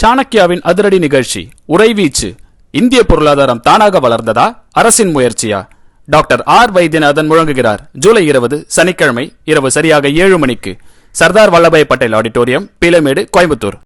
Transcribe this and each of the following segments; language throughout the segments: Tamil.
சாணக்கியாவின் அதிரடி நிகழ்ச்சி உறைவீச்சு. இந்திய பொருளாதாரம் தானாக வளர்ந்ததா, அரசின் முயற்சியா? டாக்டர் ஆர் வைத்தியநாதன் முழங்குகிறார். ஜூலை 20 சனிக்கிழமை இரவு சரியாக 7 மணிக்கு சர்தார் வல்லபாய் பட்டேல் ஆடிட்டோரியம், பீலமேடு, கோயம்புத்தூர்.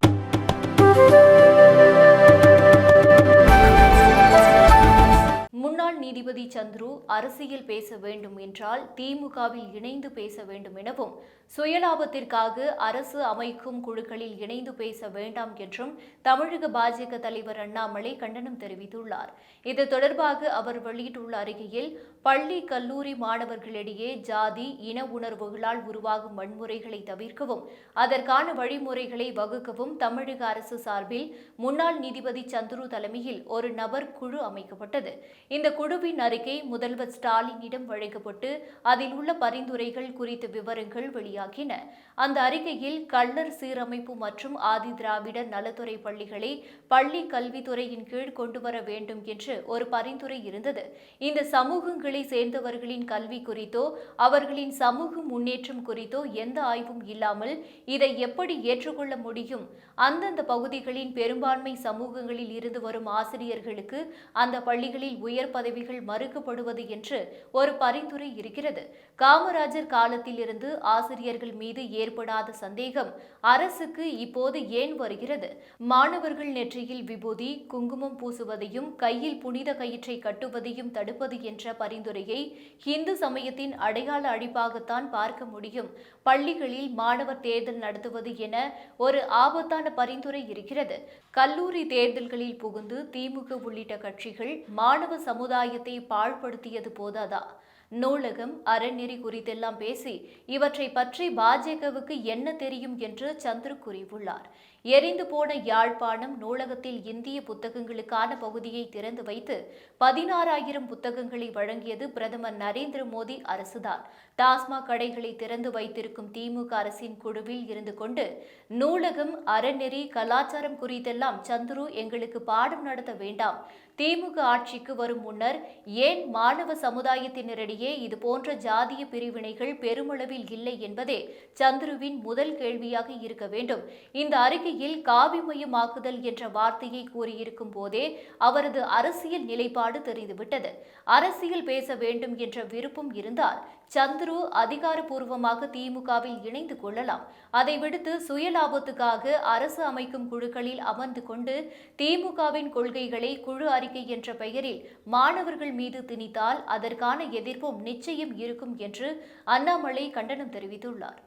நீதிபதி சந்துரு அரசியல் பேச வேண்டும் என்றால் திமுகவில் இணைந்து பேச வேண்டும் எனவும், சுயலாபத்திற்காக அரசு அமைக்கும் குழுக்களில் இணைந்து பேச வேண்டாம் என்றும் தமிழக பாஜக தலைவர் அண்ணாமலை கண்டனம் தெரிவித்துள்ளார். இது தொடர்பாக அவர் வெளியிட்டுள்ள அறிக்கையில், பள்ளி கல்லூரி மாணவர்களிடையே ஜாதி இன உணர்வுகளால் உருவாகும் வன்முறைகளை தவிர்க்கவும் அதற்கான வழிமுறைகளை வகுக்கவும் தமிழக அரசு சார்பில் முன்னாள் நீதிபதி சந்துரு தலைமையில் ஒரு நபர் குழு அமைக்கப்பட்டது. இந்த குழுவின் அறிக்கை முதல்வர் ஸ்டாலினிடம் வழங்கப்பட்டு அதில் உள்ள பரிந்துரைகள் குறித்த விவரங்கள் வெளியாகின. அந்த அறிக்கையில் கள்ளர் சீரமைப்பு மற்றும் ஆதி திராவிடர் நலத்துறை பள்ளிகளை பள்ளி கல்வித்துறையின் கீழ் கொண்டுவர வேண்டும் என்று ஒரு பரிந்துரை இருந்தது. இந்த சமூகங்களை சேர்ந்தவர்களின் கல்வி குறித்தோ அவர்களின் சமூக முன்னேற்றம் குறித்தோ எந்த ஆய்வும் இல்லாமல் இதை எப்படி ஏற்றுக்கொள்ள முடியும்? அந்தந்த பகுதிகளின் பெரும்பான்மை சமூகங்களில் இருந்து வரும் ஆசிரியர்களுக்கு அந்த பள்ளிகளில் உயர் பதவிகள் மறுக்கப்படுவது என்று ஒரு பரிந்துரை இருக்கிறது. காமராஜர் காலத்தில் இருந்து ஆசிரியர்கள் மீது ஏற்படாத சந்தேகம் அரசுக்கு இப்போது ஏன் வருகிறது? மாணவர்கள் நெற்றியில் விபூதி, குங்குமம் பூசுவதையும் கையில் புனித கயிற்றை கட்டுவதையும் தடுப்பது என்ற பரிந்துரையை இந்து சமயத்தின் அடையாள அழிப்பாகத்தான் பார்க்க முடியும். பள்ளிகளில் மாணவர் தேர்தல் நடத்துவது என ஒரு ஆபத்தான பரிந்துரை இருக்கிறது. கல்லூரி தேர்தல்களில் புகுந்து திமுக உள்ளிட்ட கட்சிகள் மாணவ சமுதாயத்தை பாழ்படுத்தியது போதாதா? நூலகம், அறநெறி குறித்தெல்லாம் பேசி இவற்றை பற்றி பாஜகவுக்கு என்ன தெரியும் என்று சந்துரு கூறியுள்ளார். எரிந்து போன யாழ்ப்பாணம் நூலகத்தில் இந்திய புத்தகங்களுக்கான பகுதியை திறந்து வைத்து 16,000 புத்தகங்களை வழங்கியது பிரதமர் நரேந்திர மோடி அரசுதான். டாஸ்மாக் கடைகளை திறந்து வைத்திருக்கும் திமுக அரசின் குழுவில் இருந்து கொண்டு நூலகம், அறநெறி, கலாச்சாரம் குறித்தெல்லாம் சந்துரு எங்களுக்கு பாடம் நடத்த வேண்டாம். திமுக ஆட்சிக்கு வரும் முன்னர் ஏன் மாணவ சமுதாயத்தினரிடையே இதுபோன்ற ஜாதிய பிரிவினைகள் பெருமளவில் இல்லை என்பதே சந்துருவின் முதல் கேள்வியாக இருக்க வேண்டும். இந்த அறிக்கையில் காவிமயமாக்குதல் என்ற வார்த்தையை கூறியிருக்கும் போதே அவரது அரசியல் நிலைப்பாடு தெரிந்துவிட்டது. அரசியல் பேச வேண்டும் என்ற விருப்பம் இருந்தால் சந்துரு அதிகாரப்பூர்வமாக திமுகவில் இணைந்து கொள்ளலாம். அதை விடுத்து சுயலாபத்துக்காக அரசு அமைக்கும் குழுக்களில் அமர்ந்து கொண்டு திமுகவின் கொள்கைகளை குழு அறிக்கை என்ற பெயரில் மாணவர்கள் மீது திணித்தால் அதற்கான எதிர்ப்பும் நிச்சயம் இருக்கும் என்று அண்ணாமலை கண்டனம் தெரிவித்துள்ளார்.